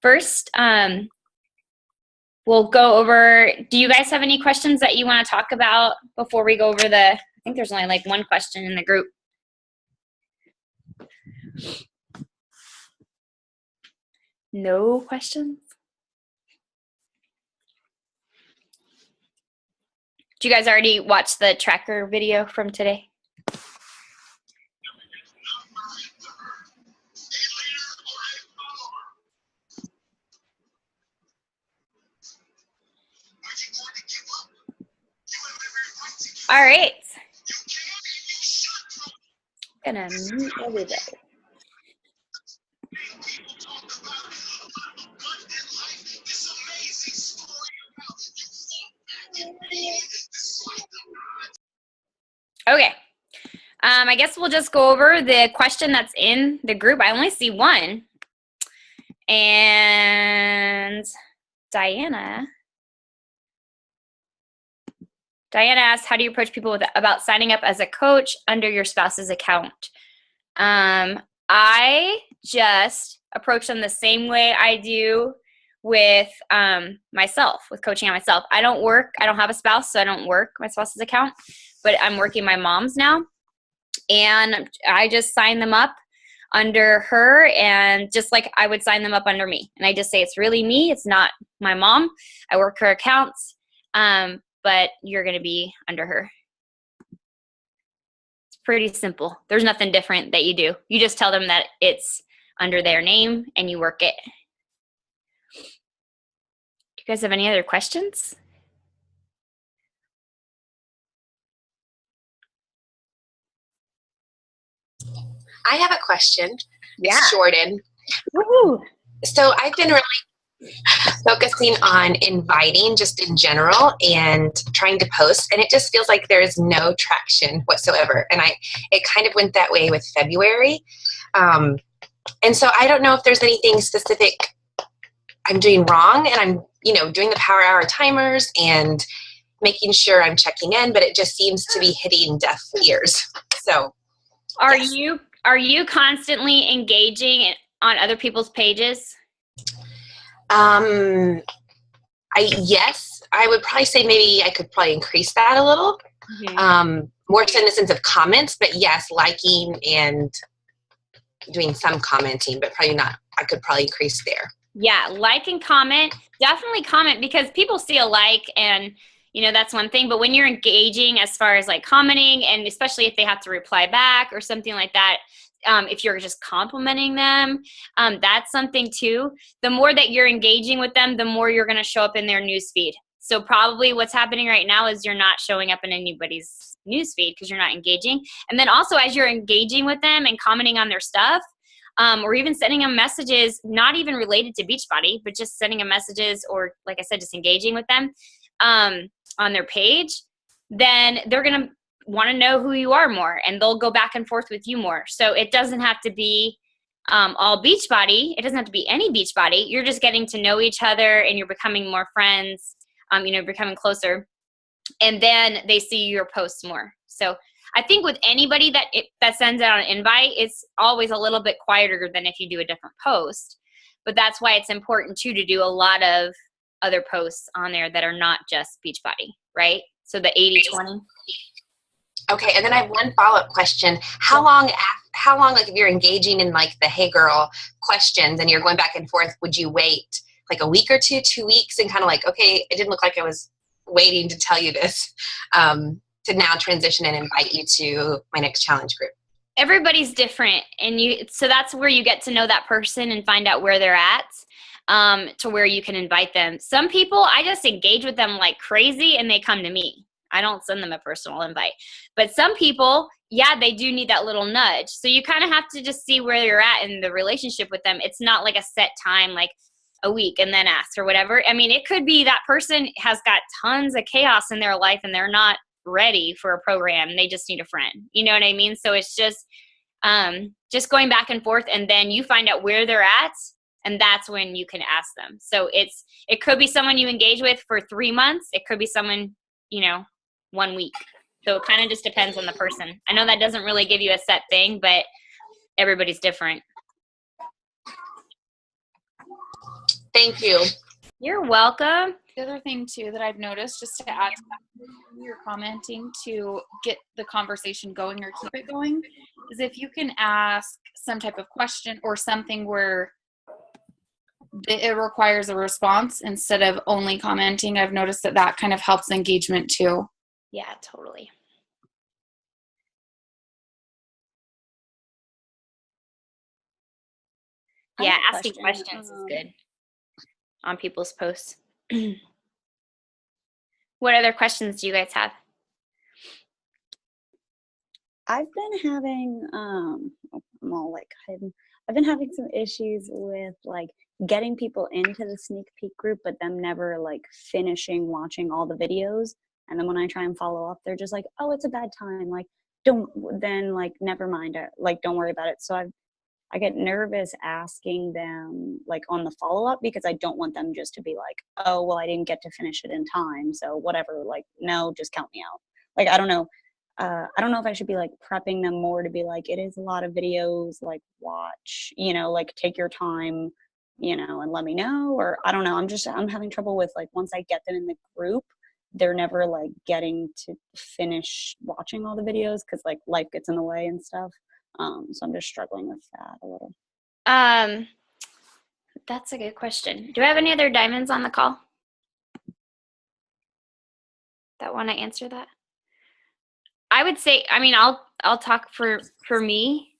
first, we'll go over, do you guys have any questions that you want to talk about before we go over I think there's only like one question in the group. No questions? Did you guys already watch the tracker video from today? All right. I'm gonna mute everybody. Okay. I guess we'll just go over the question that's in the group. I only see one. And Diana asked, how do you approach people about signing up as a coach under your spouse's account? I just approach them the same way I do with myself, with coaching on myself. I don't have a spouse, so I don't work my spouse's account, but I'm working my mom's now. And I just sign them up under her, and just like I would sign them up under me. And I just say, it's really me. It's not my mom. I work her accounts, but you're going to be under her. It's pretty simple. There's nothing different that you do. You just tell them that it's under their name and you work it. Do you guys have any other questions? I have a question. Yeah. It's Jordan. Woohoo. So I've been really focusing on inviting just in general and trying to post, and it just feels like there's no traction whatsoever. And it kind of went that way with February. And so I don't know if there's anything specific I'm doing wrong, and I'm, doing the power hour timers and making sure I'm checking in, but it just seems to be hitting deaf ears. So Are you constantly engaging on other people's pages? Yes, I would probably say maybe I could probably increase that a little. Mm-hmm. More so in the sense of comments, but yes, liking and doing some commenting, but probably not. I could probably increase there. Yeah, like and comment. Definitely comment, because people see a like and that's one thing. But when you're engaging as far as like commenting, and especially if they have to reply back or something like that, if you're just complimenting them, that's something too. The more that you're engaging with them, the more you're going to show up in their newsfeed. So probably what's happening right now is you're not showing up in anybody's newsfeed because you're not engaging. And then also, as you're engaging with them and commenting on their stuff, or even sending them messages, not even related to Beachbody, but just sending them messages, or like I said, just engaging with them on their page, then they're going to want to know who you are more, and they'll go back and forth with you more. So it doesn't have to be all Beachbody. It doesn't have to be any Beachbody. You're just getting to know each other, and you're becoming more friends, becoming closer. And then they see your posts more. So I think with anybody that sends out an invite, it's always a little bit quieter than if you do a different post. But that's why it's important too to do a lot of other posts on there that are not just Beachbody, right? So the 80-20. Okay, and then I have one follow-up question. How long, like if you're engaging in like the hey girl questions and you're going back and forth, would you wait like a week or 2 weeks and kind of like, okay, it didn't look like I was waiting to tell you this, to now transition and invite you to my next challenge group? Everybody's different, and so that's where you get to know that person and find out where they're at, to where you can invite them. Some people, I just engage with them like crazy and they come to me. I don't send them a personal invite. But some people, yeah, they do need that little nudge. So you kind of have to just see where you're at in the relationship with them. It's not like a set time, like a week and then ask or whatever. I mean, it could be that person has got tons of chaos in their life and they're not ready for a program. They just need a friend. You know what I mean? So it's just going back and forth, and then you find out where they're at, and that's when you can ask them. So it could be someone you engage with for 3 months. It could be someone, 1 week. So it kind of just depends on the person. I know that doesn't really give you a set thing, but everybody's different. Thank you. You're welcome. The other thing too that I've noticed, just to add to that, you're commenting to get the conversation going or keep it going, is if you can ask some type of question or something where it requires a response instead of only commenting. I've noticed that that kind of helps engagement too. Yeah, totally. Yeah, asking questions is good on people's posts. What other questions do you guys have? I've been having I'm all like hidden. I've been having some issues with like getting people into the sneak peek group, but them never like finishing watching all the videos. And then when I try and follow up, they're just like, "Oh, it's a bad time. Like, don't then like never mind it. Like, don't worry about it." So I get nervous asking them like on the follow up because I don't want them just to be like, "Oh, well, I didn't get to finish it in time, so whatever." Like, no, just count me out. Like, I don't know. I don't know if I should be like prepping them more to be like, it is a lot of videos, like watch, like take your time, and let me know. Or I don't know. I'm having trouble with like once I get them in the group, they're never like getting to finish watching all the videos because like life gets in the way and stuff. So I'm just struggling with that a little. That's a good question. Do I have any other diamonds on the call that want to answer that? I would say, I mean, I'll talk for me.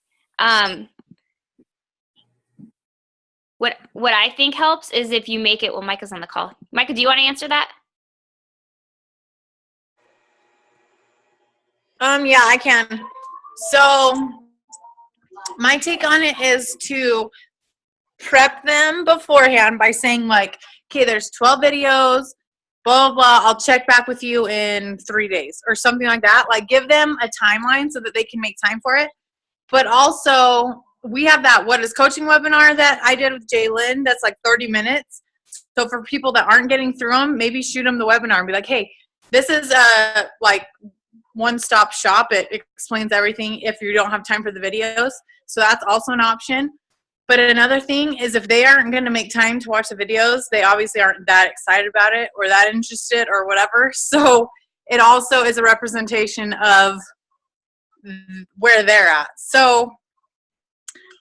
What I think helps is if you make it. Well, Micah's on the call. Micah, do you want to answer that? Yeah, I can. So my take on it is to prep them beforehand by saying like, okay, there's 12 videos, blah, blah, blah. I'll check back with you in 3 days or something like that. Like give them a timeline so that they can make time for it. But also we have that What is Coaching webinar that I did with Jalen that's like 30 minutes. So for people that aren't getting through them, maybe shoot them the webinar and be like, hey, this is a like one-stop shop. It explains everything if you don't have time for the videos. So that's also an option. But another thing is if they aren't going to make time to watch the videos, they obviously aren't that excited about it or that interested or whatever. So it also is a representation of where they're at. So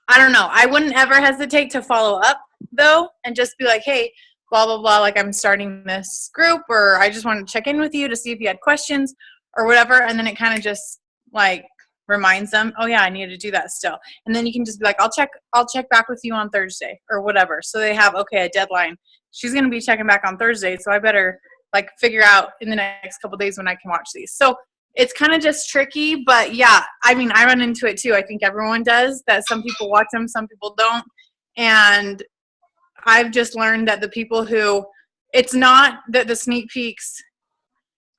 I don't know. I wouldn't ever hesitate to follow up though and just be like, hey, blah, blah, blah, like I'm starting this group or I just wanted to check in with you to see if you had questions or whatever. And then it kind of just like reminds them, oh yeah, I need to do that still. And then you can just be like, I'll check back with you on Thursday or whatever. So they have, okay, a deadline. She's going to be checking back on Thursday. So I better like figure out in the next couple days when I can watch these. So it's kind of just tricky, but yeah, I mean, I run into it too. I think everyone does that. Some people watch them, some people don't. And I've just learned that the people who, it's not that the sneak peeks,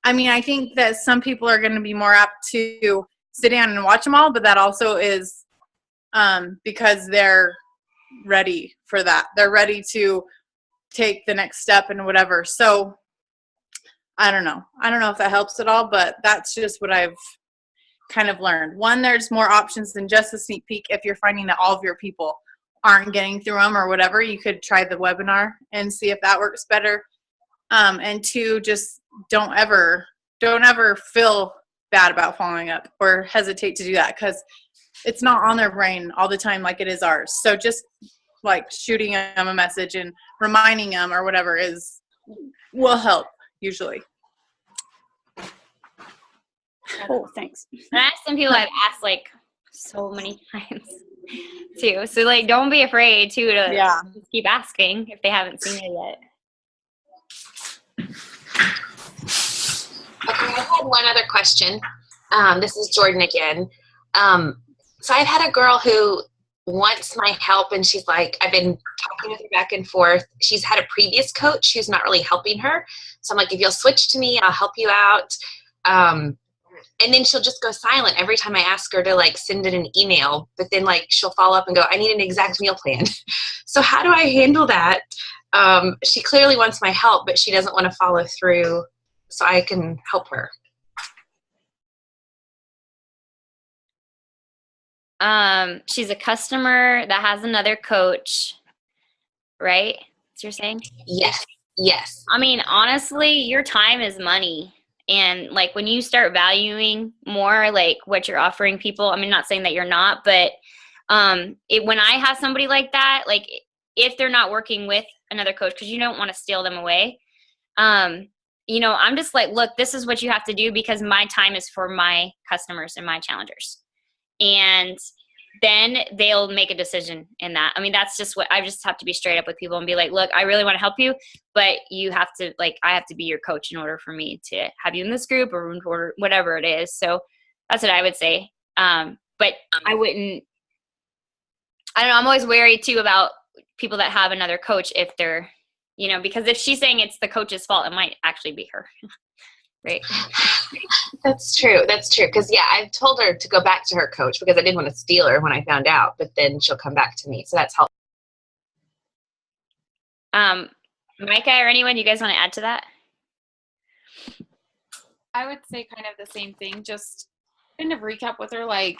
I mean, I think that some people are going to be more apt to sit down and watch them all, but that also is because they're ready for that. They're ready to take the next step and whatever. So I don't know. I don't know if that helps at all, but that's just what I've kind of learned. One, there's more options than just a sneak peek. If you're finding that all of your people aren't getting through them or whatever, you could try the webinar and see if that works better. And two, just don't ever feel bad about following up or hesitate to do that because it's not on their brain all the time like it is ours. So just like shooting them a message and reminding them or whatever will help usually. Oh, thanks. And that's some people I've asked like so many times too. So like, don't be afraid to just keep asking if they haven't seen it yet. Okay, I had one other question. This is Jordan again. So I've had a girl who wants my help, and she's like, I've been talking with her back and forth. She's had a previous coach who's not really helping her. So I'm like, if you'll switch to me, I'll help you out. And then she'll just go silent every time I ask her to like send it an email, but then like she'll follow up and go, I need an exact meal plan. So how do I handle that? She clearly wants my help, but she doesn't want to follow through so I can help her. She's a customer that has another coach, right? you're saying? Yes. Yes. I mean, honestly, your time is money. And like when you start valuing more like what you're offering people, I mean, not saying that you're not, but when I have somebody like that, like if they're not working with another coach, because you don't want to steal them away, you know, I'm just like, look, this is what you have to do because my time is for my customers and my challengers. And then they'll make a decision in that. I mean, that's just what I just have to be straight up with people and be like, look, I really want to help you, but you have to like, I have to be your coach in order for me to have you in this group or whatever it is. So that's what I would say. But I wouldn't, I don't know. I'm always wary too about people that have another coach if they're, you know, because if she's saying it's the coach's fault, it might actually be her. Right. That's true. That's true. Because, yeah, I've told her to go back to her coach because I didn't want to steal her when I found out, but then she'll come back to me. So that's helpful. Micah or anyone, you guys want to add to that? I would say kind of the same thing. Just kind of recap with her, like,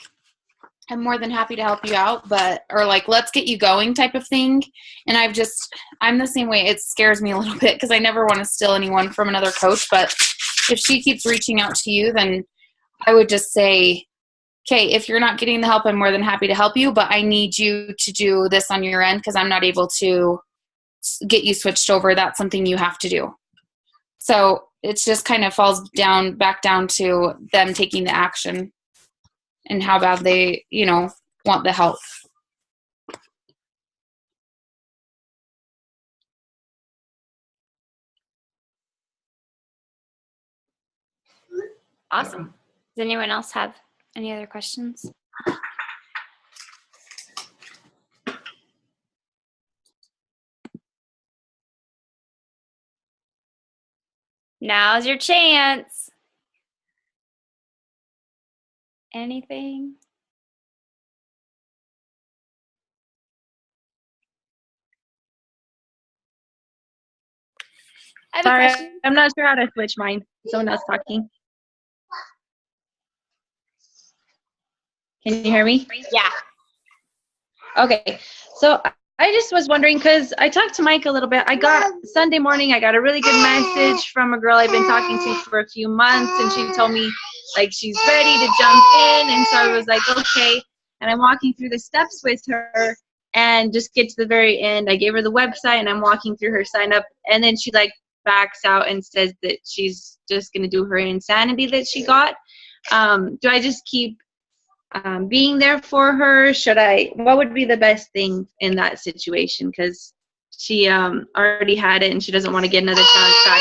I'm more than happy to help you out, but, or like, let's get you going type of thing. And I'm the same way. It scares me a little bit because I never want to steal anyone from another coach, but if she keeps reaching out to you, then I would just say, okay, if you're not getting the help, I'm more than happy to help you, but I need you to do this on your end because I'm not able to get you switched over. That's something you have to do. So it just kind of falls back down to them taking the action and how bad they, you know, want the help. Awesome. Does anyone else have any other questions? Now's your chance. Anything? I have a Sorry, question. I'm not sure how to switch mine. Someone else talking. Can you hear me? Yeah. Okay. So I just was wondering because I talked to Mike a little bit. Sunday morning, I got a really good message from a girl I've been talking to for a few months, and she told me like she's ready to jump in, and so I was like, okay. And I'm walking through the steps with her, and just get to the very end. I gave her the website, and I'm walking through her sign up, and then she like backs out and says that she's just gonna do her insanity that she got. Do I just keep being there for her? What would be the best thing in that situation? Because she already had it and she doesn't want to get another challenge back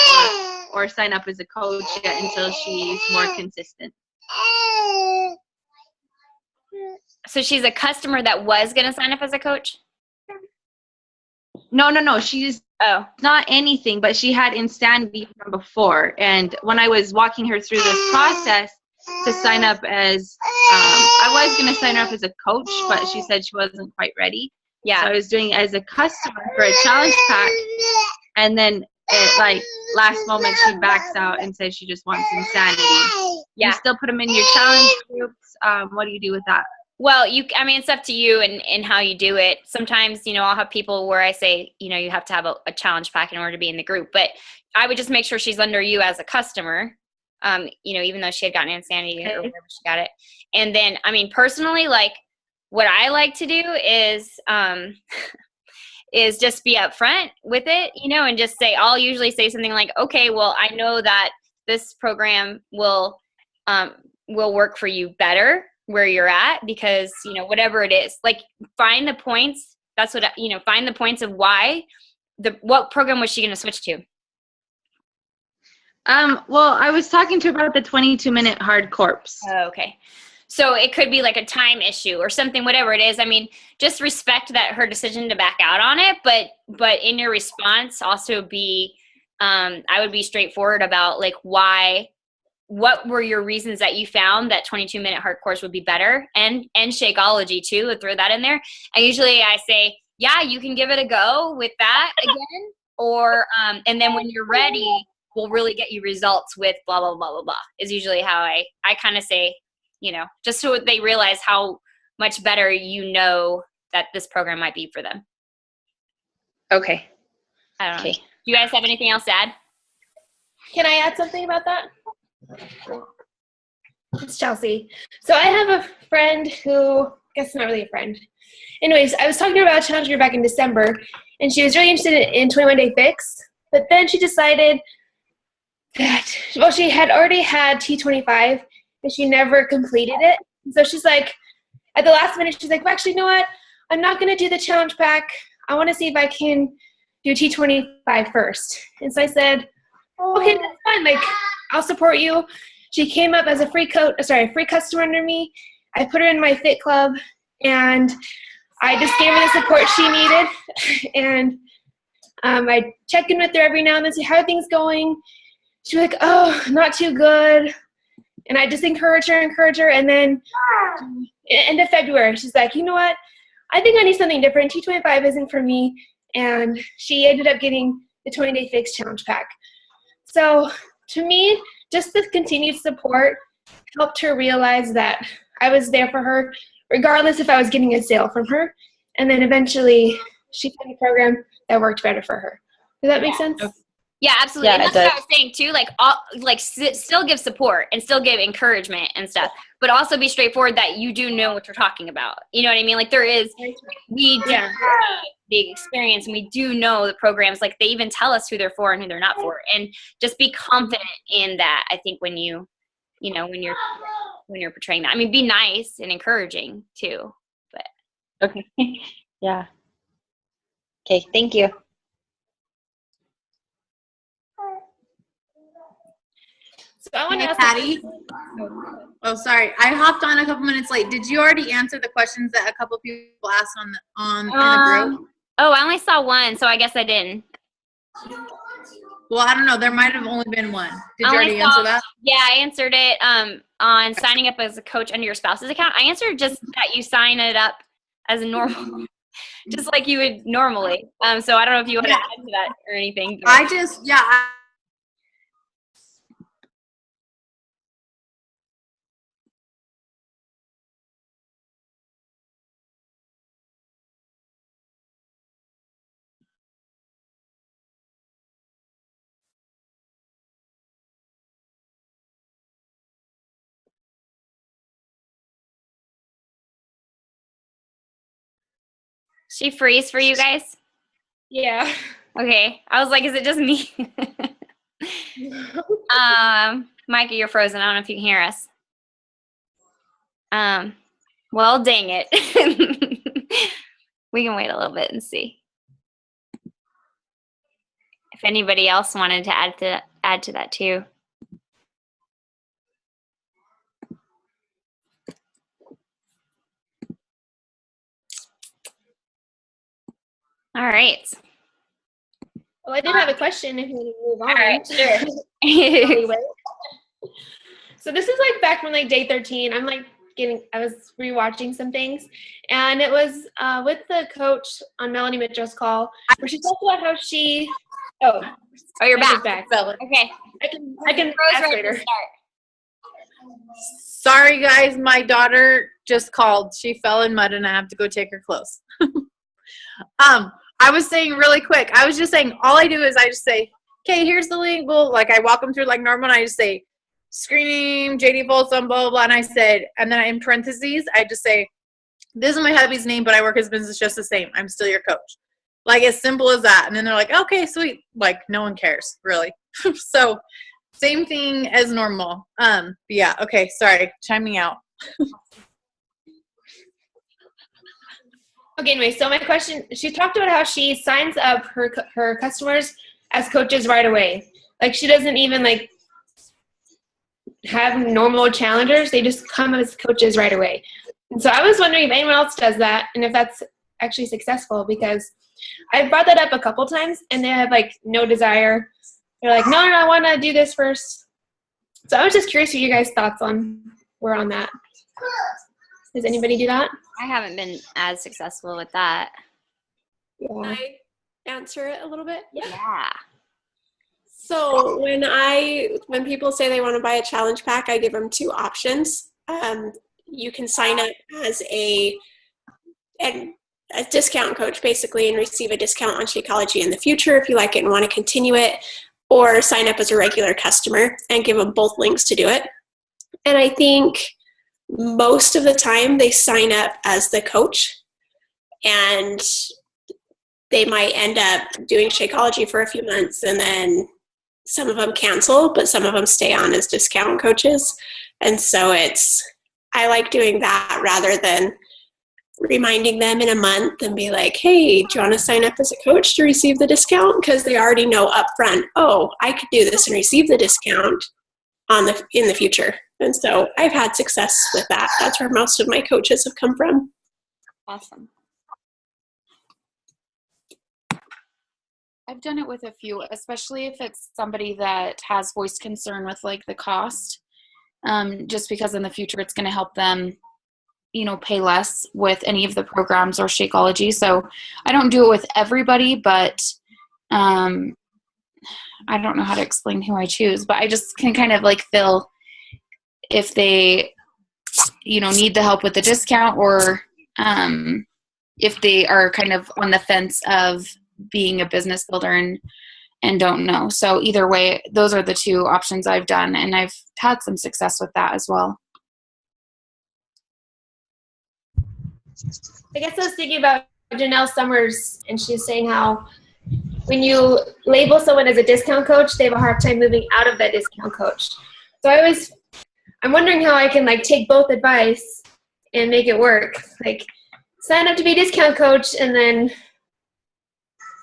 or sign up as a coach yet until she's more consistent. So she's a customer that was going to sign up as a coach? No. She's not anything, but she had insanity from before. And when I was walking her through this process to sign up as, I was going to sign her up as a coach, but she said she wasn't quite ready. Yeah. So I was doing it as a customer for a challenge pack. And then last moment she backs out and says she just wants insanity. Yeah. You still put them in your challenge groups. What do you do with that? Well, I mean, it's up to you and how you do it. Sometimes, you know, I'll have people where I say, you know, you have to have a challenge pack in order to be in the group, but I would just make sure she's under you as a customer. You know, even though she had gotten insanity or whatever she got it. And then, I mean, personally, like what I like to do is just be upfront with it, you know, and just say, I'll usually say something like, okay, well, I know that this program will work for you better where you're at because, you know, whatever it is, like find the points. That's what, you know, find the points of why what program was she going to switch to? Well, I was talking to her about the 22-minute hard corpse. Oh, okay. So it could be like a time issue or something, whatever it is. I mean, just respect that her decision to back out on it, but in your response also be, I would be straightforward about like what were your reasons that you found that 22-minute hard course would be better and Shakeology too, would throw that in there. And usually I say, yeah, you can give it a go with that again, or, and then when you're ready, we'll really get you results with blah, blah, blah, blah, blah, is usually how I kind of say, you know, just so they realize how much better you know that this program might be for them. Okay. I don't know. Okay. Do you guys have anything else to add? Can I add something about that? It's Chelsea. So I have a friend who, I guess not really a friend. Anyways, I was talking to her about a challenge group back in December, and she was really interested in 21 Day Fix, but then she decided that, well, she had already had T25, but she never completed it. So she's like, at the last minute, she's like, well, actually, you know what? I'm not going to do the challenge pack. I want to see if I can do T25 first. And so I said, okay, that's fine. Like, I'll support you. She came up as a free customer under me. I put her in my fit club, and I just gave her the support she needed. And I check in with her every now and then, see how are things going. She was like, oh, not too good. And I just encourage her. And then end of February, she's like, you know what? I think I need something different. T25 isn't for me. And she ended up getting the 20 Day Fix Challenge Pack. So to me, just the continued support helped her realize that I was there for her, regardless if I was getting a sale from her. And then eventually she found a program that worked better for her. Does that make sense? Yeah, absolutely. Yeah, and that's it what does. I was saying too. Like, still give support and still give encouragement and stuff, but also be straightforward that you do know what you're talking about. You know what I mean? Like, we do have the experience, and we do know the programs. Like, they even tell us who they're for and who they're not for, and just be confident in that. I think when you're portraying that. I mean, be nice and encouraging too. But Okay. Yeah. Okay, thank you. So I want to Hey, ask Patty. Oh, sorry. I hopped on a couple minutes late. Did you already answer the questions that a couple people asked in the group? Oh, I only saw one, so I guess I didn't. Well, I don't know. There might have only been one. Did you I only already saw- answer that? Yeah, I answered it on signing up as a coach under your spouse's account. I answered just that you sign it up as a normal, just like you would normally. So I don't know if you want to add to that or anything. but- She freeze for you guys? Yeah. Okay. I was like, is it just me? Micah, you're frozen. I don't know if you can hear us. Well, dang it. We can wait a little bit and see. If anybody else wanted to add to that too. All right. Well, I did have a question if you want to move on. All right, sure. Anyway. So this is like back from like day 13. I was rewatching some things, and it was with the coach on Melanie Mitchell's call, where she talked about how she. Oh, You're Micah's back. back. Okay. I can Rose ask ready later. to start. Sorry, guys. My daughter just called. She fell in mud, and I have to go take her clothes. I was saying really quick. I was just saying, all I do is I just say, okay, here's the link. Well, like I walk them through like normal, and I just say, screen name, JD Folsom, blah, blah, blah. And I said, and then in parentheses, I just say, this is my hubby's name, but I work his business just the same. I'm still your coach. Like, as simple as that. And then they're like, okay, sweet. Like, no one cares, really. So, same thing as normal. But yeah, okay, sorry, chiming out. Okay, anyway, so my question, she talked about how she signs up her customers as coaches right away. Like, she doesn't even like have normal challengers. They just come as coaches right away. And so I was wondering if anyone else does that and if that's actually successful, because I brought that up a couple times and they have like no desire. They're like, no, I want to do this first. So I was just curious what you guys' thoughts were on that. Does anybody do that? I haven't been as successful with that. Yeah. I answer it a little bit? Yeah. So when people say they want to buy a challenge pack, I give them two options. You can sign up as a discount coach basically and receive a discount on Shakeology in the future if you like it and want to continue it, or sign up as a regular customer and give them both links to do it. And I think most of the time they sign up as the coach, and they might end up doing Shakeology for a few months, and then some of them cancel, but some of them stay on as discount coaches. And so I like doing that rather than reminding them in a month and be like, hey, do you want to sign up as a coach to receive the discount? Because they already know upfront, oh, I could do this and receive the discount in the future. And so I've had success with that. That's where most of my coaches have come from. Awesome. I've done it with a few, especially if it's somebody that has voiced concern with like the cost, just because in the future it's going to help them, pay less with any of the programs or Shakeology. So I don't do it with everybody, but I don't know how to explain who I choose, but I just can kind of like feel if they, need the help with the discount, or if they are kind of on the fence of being a business builder and don't know. So either way, those are the two options I've done, and I've had some success with that as well. I guess I was thinking about Janelle Summers, and she's saying how when you label someone as a discount coach, they have a hard time moving out of that discount coach. So I'm wondering how I can like take both advice and make it work. Like sign up to be a discount coach and then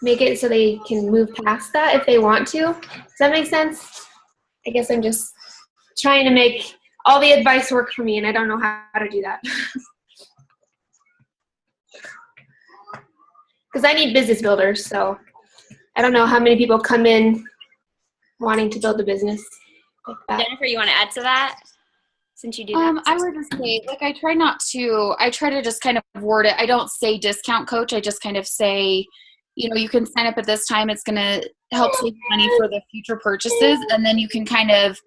make it so they can move past that if they want to. Does that make sense? I guess I'm just trying to make all the advice work for me, and I don't know how to do that. Because I need business builders, so I don't know how many people come in wanting to build a business like that. Jennifer, you want to add to that? Since you do that. I would just say, like, I try to just kind of word it. I don't say discount coach. I just kind of say, you can sign up at this time. It's going to help save money for the future purchases. And then you can kind of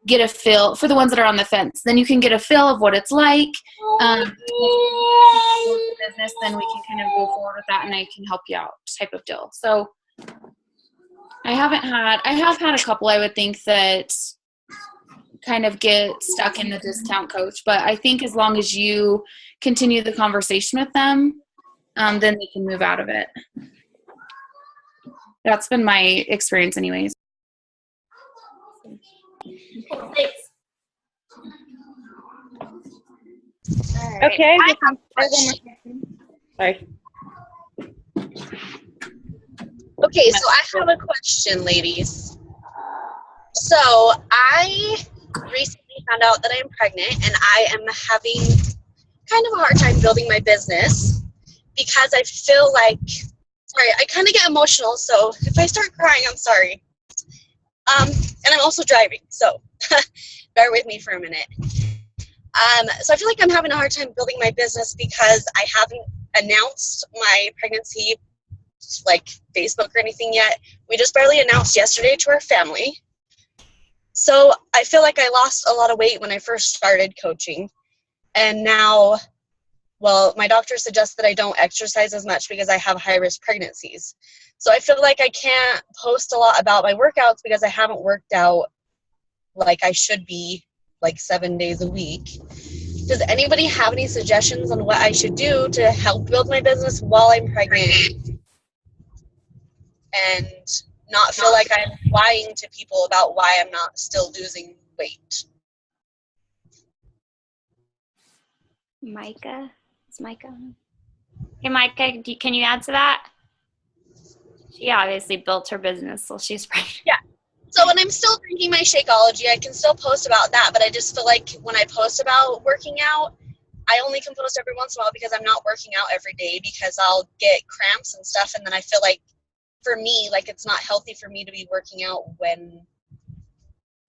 get a feel for the ones that are on the fence. Then you can get a feel of what it's like. Business, then we can kind of go forward with that, and I can help you out type of deal. So I have had a couple, I would think, that kind of get stuck in the discount coach, but I think as long as you continue the conversation with them, then they can move out of it. That's been my experience anyways. Cool, thanks. Right. Okay. Sorry. Okay, so I have a question, ladies. So I recently found out that I'm pregnant, and I am having kind of a hard time building my business because I feel like, sorry, I kind of get emotional, so if I start crying, I'm sorry. And I'm also driving, so bear with me for a minute. So I feel like I'm having a hard time building my business because I haven't announced my pregnancy, like Facebook or anything yet. We just barely announced yesterday to our family. So I feel like I lost a lot of weight when I first started coaching. And now, well, my doctor suggests that I don't exercise as much because I have high-risk pregnancies. So I feel like I can't post a lot about my workouts because I haven't worked out like I should be, like 7 days a week. Does anybody have any suggestions on what I should do to help build my business while I'm pregnant and not feel like I'm lying to people about why I'm not still losing weight? Micah? Is Micah on? Hey, Micah, can you add to that? She obviously built her business while she's pregnant. Yeah. So when I'm still drinking my Shakeology, I can still post about that, but I just feel like when I post about working out, I only can post every once in a while because I'm not working out every day because I'll get cramps and stuff, and then I feel like, for me, like it's not healthy for me to be working out when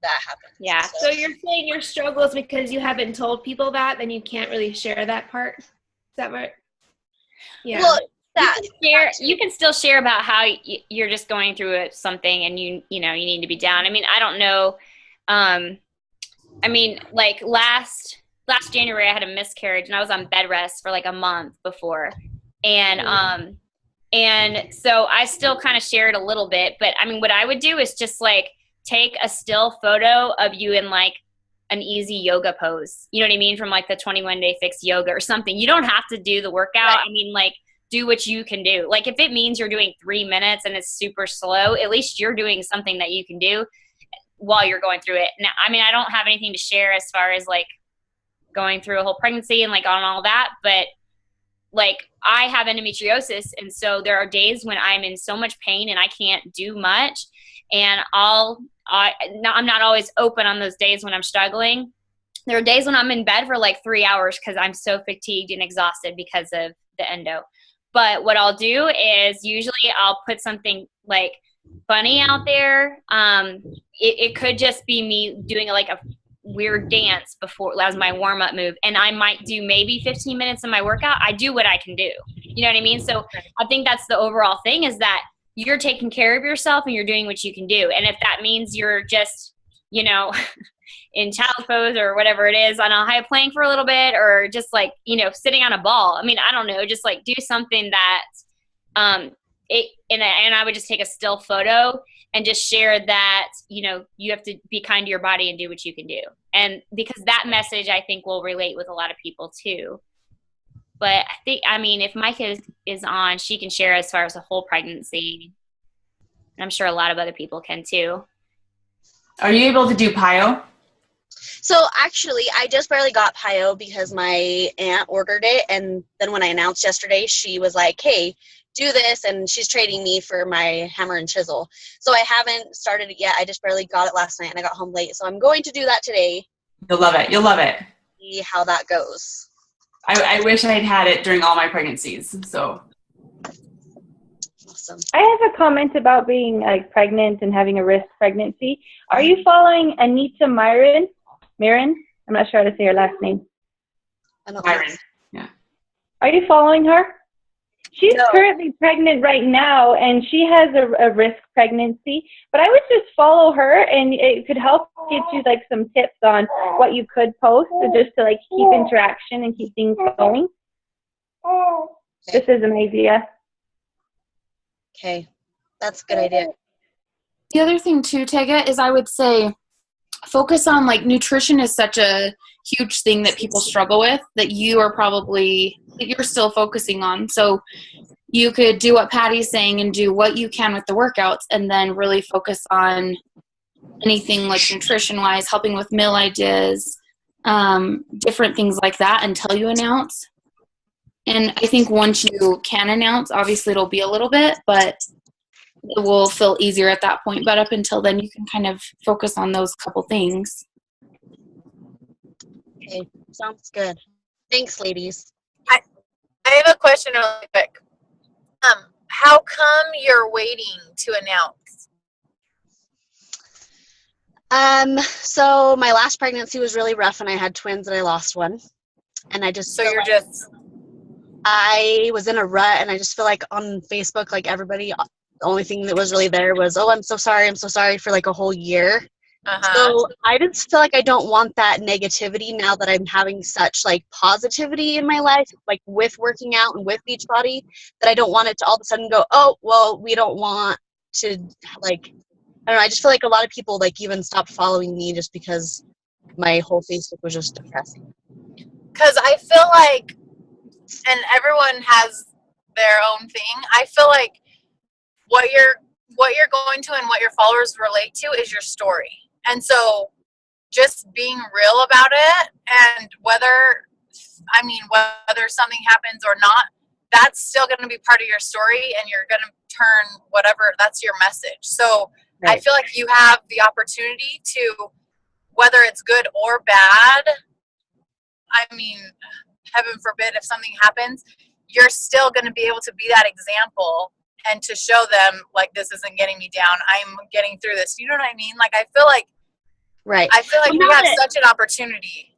that happens. Yeah. So you're saying your struggle is because you haven't told people that, then you can't really share that part? Is that right? Yeah. Well, You can still share about how you're just going through something and you need to be down. I mean, I don't know. Like last January I had a miscarriage and I was on bed rest for like a month before. And so I still kind of shared a little bit, but I mean, what I would do is just like take a still photo of you in like an easy yoga pose. You know what I mean? From like the 21 Day Fix yoga or something. You don't have to do the workout. I mean, like, do what you can do. Like if it means you're doing 3 minutes and it's super slow, at least you're doing something that you can do while you're going through it. Now, I mean, I don't have anything to share as far as like going through a whole pregnancy and like on all that, but like I have endometriosis, and so there are days when I'm in so much pain and I can't do much, and I'm not always open on those days when I'm struggling. There are days when I'm in bed for like 3 hours because I'm so fatigued and exhausted because of the endo. But what I'll do is usually I'll put something like funny out there. It could just be me doing like a weird dance before as my warm-up move, and I might do maybe 15 minutes of my workout. I do what I can do. You know what I mean? So I think that's the overall thing, is that you're taking care of yourself and you're doing what you can do. And if that means you're just, you know, in child pose or whatever it is on a high plank for a little bit, or just like, you know, sitting on a ball. I mean, I don't know, just like do something that and I would just take a still photo and just share that, you know, you have to be kind to your body and do what you can do. And because that message, I think, will relate with a lot of people too. But I think, I mean, if Micah is on, she can share as far as the whole pregnancy. And I'm sure a lot of other people can too. Are you able to do PIO? So actually, I just barely got PIO because my aunt ordered it. And then when I announced yesterday, she was like, hey, do this. And she's trading me for my hammer and chisel. So I haven't started it yet. I just barely got it last night and I got home late. So I'm going to do that today. You'll love it. You'll love it. See how that goes. I wish I'd had it during all my pregnancies. So awesome. I have a comment about being like pregnant and having a risk pregnancy. Are you following Anita Myron? I'm not sure how to say her last name. Myron. Yeah. Are you following her? She's currently pregnant right now, and she has a risk pregnancy. But I would just follow her, and it could help get you like some tips on what you could post, just to like keep interaction and keep things going. This is an idea. Okay, that's a good idea. The other thing too, Tega, is I would say focus on, like, nutrition is such a huge thing that people struggle with that you're still focusing on. So you could do what Patty's saying and do what you can with the workouts, and then really focus on anything like nutrition wise, helping with meal ideas, different things like that until you announce. And I think once you can announce, obviously it'll be a little bit, but it will feel easier at that point. But up until then, you can kind of focus on those couple things. Okay, sounds good. Thanks, ladies. I have a question really quick. How come you're waiting to announce? So my last pregnancy was really rough, and I had twins, and I lost one. And I just I was in a rut, and I just feel like on Facebook, like everybody, the only thing that was really there was, oh, I'm so sorry for like a whole year. So I just feel like I don't want that negativity now that I'm having such like positivity in my life, like with working out and with Beachbody, that I don't want it to all of a sudden go, oh, well, we don't want to, like, I don't know. I just feel like a lot of people like even stopped following me just because my whole Facebook was just depressing. Because I feel like, and everyone has their own thing, I feel like what you're going to and what your followers relate to is your story. And so just being real about it, and whether something happens or not, that's still going to be part of your story, and you're going to turn whatever, that's your message. So right. I feel like you have the opportunity to, whether it's good or bad, I mean, heaven forbid if something happens, you're still going to be able to be that example and to show them, like, this isn't getting me down. I'm getting through this. You know what I mean? Like, I feel like we have such an opportunity.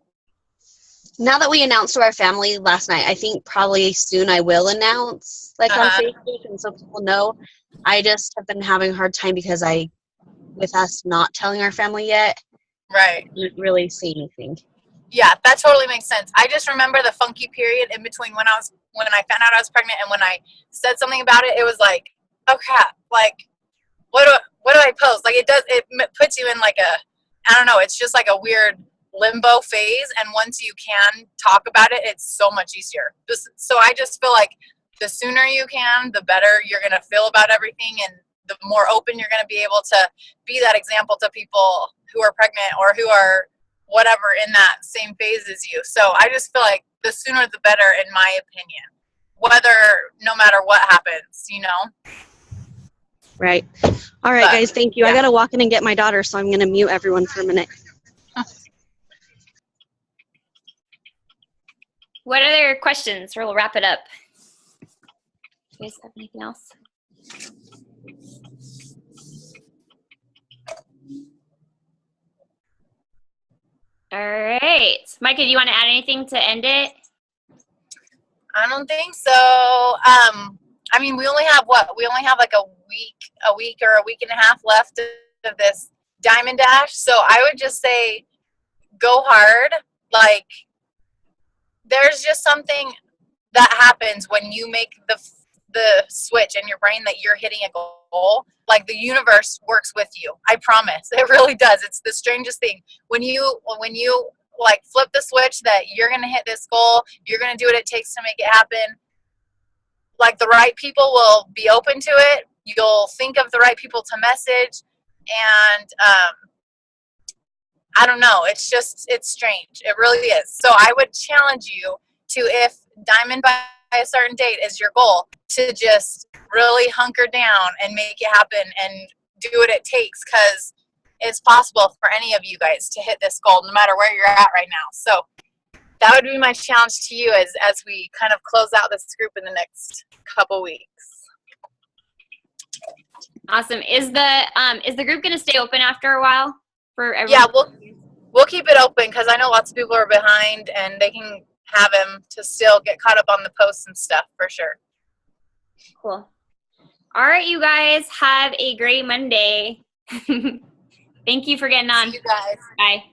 Now that we announced to our family last night, I think probably soon I will announce, like, on Facebook, and so people know. I just have been having a hard time because with us not telling our family yet, right, didn't really see anything. Yeah, that totally makes sense. I just remember the funky period in between when I found out I was pregnant and when I said something about it. It was like, oh crap, like what do I post? Like it puts you in like I don't know, it's just like a weird limbo phase, and once you can talk about it, it's so much easier. So I just feel like the sooner you can, the better you're going to feel about everything, and the more open you're going to be able to be that example to people who are pregnant or who are whatever in that same phase as you. So I just feel like the sooner the better, in my opinion, no matter what happens, you know? Right. All right, guys, thank you. Yeah. I got to walk in and get my daughter, so I'm going to mute everyone for a minute. What other questions? We'll wrap it up. You guys have anything else? All right. Micah, do you want to add anything to end it? I don't think so. I mean, we only have like a week or a week and a half left of this Diamond Dash. So I would just say go hard. Like, there's just something that happens when you make the switch in your brain that you're hitting a goal. Like, the universe works with you. I promise. It really does. It's the strangest thing. When you like flip the switch that you're going to hit this goal, you're going to do what it takes to make it happen. Like, the right people will be open to it. You'll think of the right people to message. And I don't know. It's strange. It really is. So I would challenge you to, if Diamond by a certain date is your goal, to just really hunker down and make it happen and do what it takes, because it's possible for any of you guys to hit this goal no matter where you're at right now. So that would be my challenge to you as we kind of close out this group in the next couple weeks. Awesome. Is the group going to stay open after a while for everyone? Yeah, we'll keep it open, because I know lots of people are behind, and they can have him to still get caught up on the posts and stuff for sure. Cool. All right, you guys, have a great Monday. Thank you for getting on. See you guys. Bye.